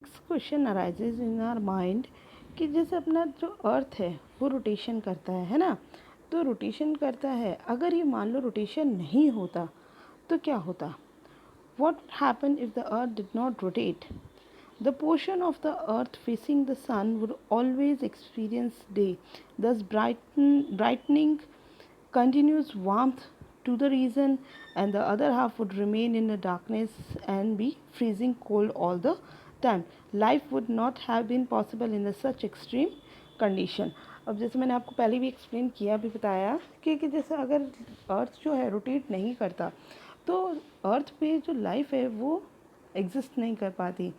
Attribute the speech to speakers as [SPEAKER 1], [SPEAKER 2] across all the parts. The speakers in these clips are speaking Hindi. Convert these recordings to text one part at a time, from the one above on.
[SPEAKER 1] Question arises in our mind कि जैसे अपना जो अर्थ है वो रोटेशन करता है ना। तो रोटेशन करता है, अगर ये मान लो रोटेशन नहीं होता तो क्या होता? What happen if the earth did not rotate? The portion of the earth facing the sun would always experience day, thus brightening continuous warmth to the region, and the other half would remain in the darkness and be freezing cold all the time. Life would not have been possible in such extreme condition. अब जैसे मैंने आपको पहले भी एक्सप्लेन किया, भी बताया कि जैसे अगर अर्थ जो है रोटेट नहीं करता तो अर्थ पे जो लाइफ है वो एग्जिस्ट नहीं कर पाती,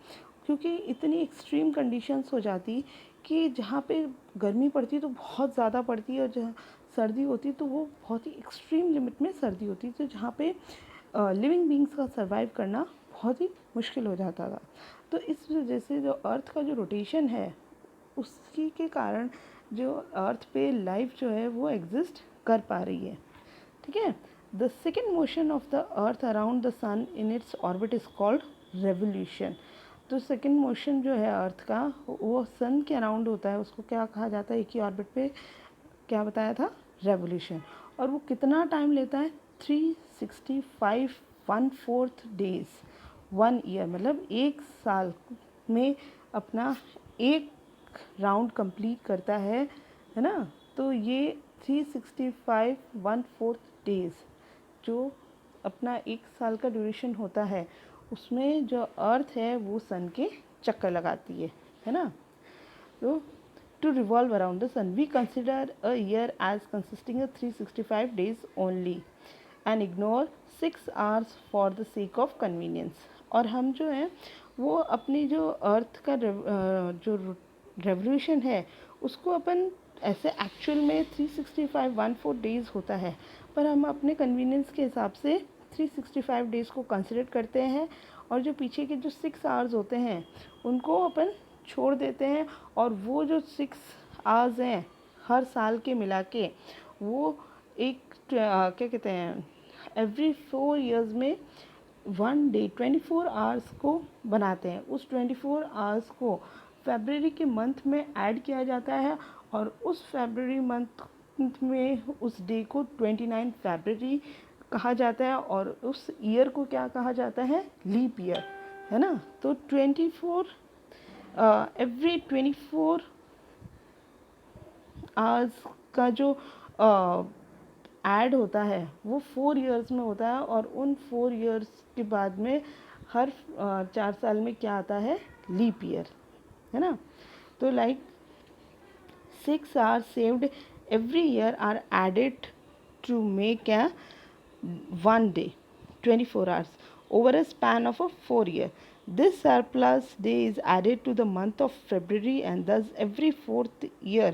[SPEAKER 1] क्योंकि इतनी एक्सट्रीम कंडीशंस हो जाती कि जहाँ पे गर्मी पड़ती तो बहुत ज़्यादा पड़ती है, और जहाँ सर्दी होती तो वो बहुत ही एक्सट्रीम लिमिट में सर्दी होती, तो जहाँ पे लिविंग बींग्स का सर्वाइव करना बहुत ही मुश्किल हो जाता था। तो इस वजह से जो अर्थ का जो रोटेशन है उसकी के कारण जो अर्थ पे लाइफ जो है वो एग्जिस्ट कर पा रही है। ठीक है। The second motion of the earth around the sun in its orbit is called revolution. तो सेकेंड मोशन जो है अर्थ का वो सन के अराउंड होता है, उसको क्या कहा जाता है? एक ही ऑर्बिट पे क्या बताया था? रेवोल्यूशन। और वो कितना टाइम लेता है? 365 1/4 डेज, 1 ईयर, मतलब 1 साल में अपना एक राउंड कंप्लीट करता है ना। तो ये 365 1/4 डेज जो अपना 1 साल का ड्यूरेशन होता है, उसमें जो अर्थ है वो सन के चक्कर लगाती है ना। तो to revolve around the sun, we consider a year as consisting of 365 days only and ignore 6 hours for the sake of convenience. और हम जो है वो अपनी जो अर्थ का जो रेवोल्यूशन है उसको अपन ऐसे एक्चुअल में 365 1/4 डेज होता है, पर हम अपने कन्वीनियंस के हिसाब से 365 डेज को कंसिडर करते हैं, और जो पीछे के जो 6 आवर्स होते हैं उनको अपन छोड़ देते हैं, और वो जो 6 आवर्स हैं हर साल के मिला के वो एक क्या कहते हैं, एवरी 4 इयर्स में 1 डे 24 आवर्स को बनाते हैं। उस 24 आवर्स को फरवरी के मंथ में ऐड किया जाता है, और उस फरवरी मंथ में उस डे को 29 फरवरी कहा जाता है, और उस ईयर को क्या कहा जाता है? लीप ईयर, है ना। तो 24 एवरी 24 आवर्स का जो ऐड होता है वो 4 इयर्स में होता है, और उन 4 इयर्स के बाद में हर 4 साल में क्या आता है? लीप ईयर, है ना। तो like 6 hours saved every year are added to make a 1 day 24 hours over a span of a 4 year. This surplus day is added to the month of February, and thus every 4th year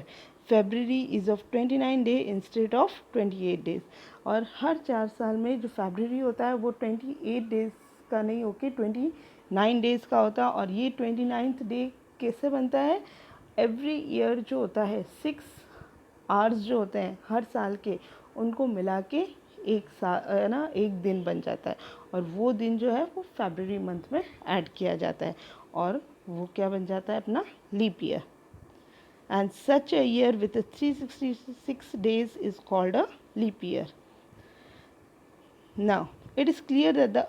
[SPEAKER 1] February is of 29 day instead of 28 days. और हर 4 साल में जो फरवरी होता है वो 28 डेज का नहीं होके 29 डेज का होता है, और ये 29th डे कैसे बनता है? एवरी ईयर जो होता है 6 आवर्स जो होते हैं हर साल के उनको मिला के एक साल ना एक दिन बन जाता है, और वो दिन जो है वो फरवरी मंथ में ऐड किया जाता है, और वो क्या बन जाता है? अपना leap year. And such a year with 366 days is called a leap year. Now it is clear that the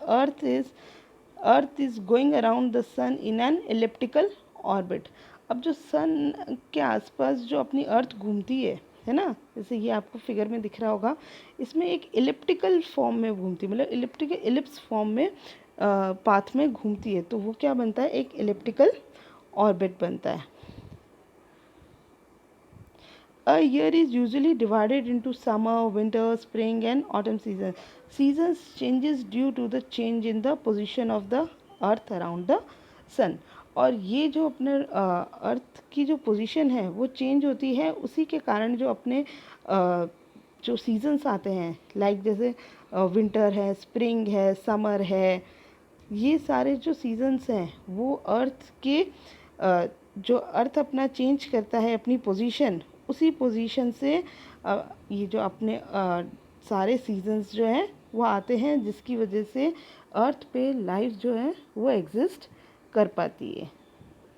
[SPEAKER 1] earth is going around the sun in an elliptical orbit. अब जो सन के आसपास जो अपनी अर्थ घूमती है ना, जैसे ये आपको फिगर में दिख रहा होगा, इसमें एक एलिप्टिकल फॉर्म में घूमती है, मतलब एलिप्टिकल एलिप्स फॉर्म में पाथ में घूमती है, तो वो क्या बनता है? एक एलिप्टिकल ऑर्बिट बनता है। A year is usually divided into summer, winter, spring and autumn season. Seasons changes due to the change in the position of the earth around the sun. और ये जो अपने अर्थ की जो पोजीशन है वो चेंज होती है, उसी के कारण जो अपने जो सीजन्स आते हैं, लाइक जैसे विंटर है, स्प्रिंग है, समर है, ये सारे जो सीजन्स हैं वो अर्थ के जो अर्थ अपना चेंज करता है अपनी पोजीशन, उसी पोजीशन से ये जो अपने सारे सीजन्स जो हैं वो आते हैं, जिसकी वजह से अर्थ पे लाइफ जो है वो एग्जिस्ट कर पाती है।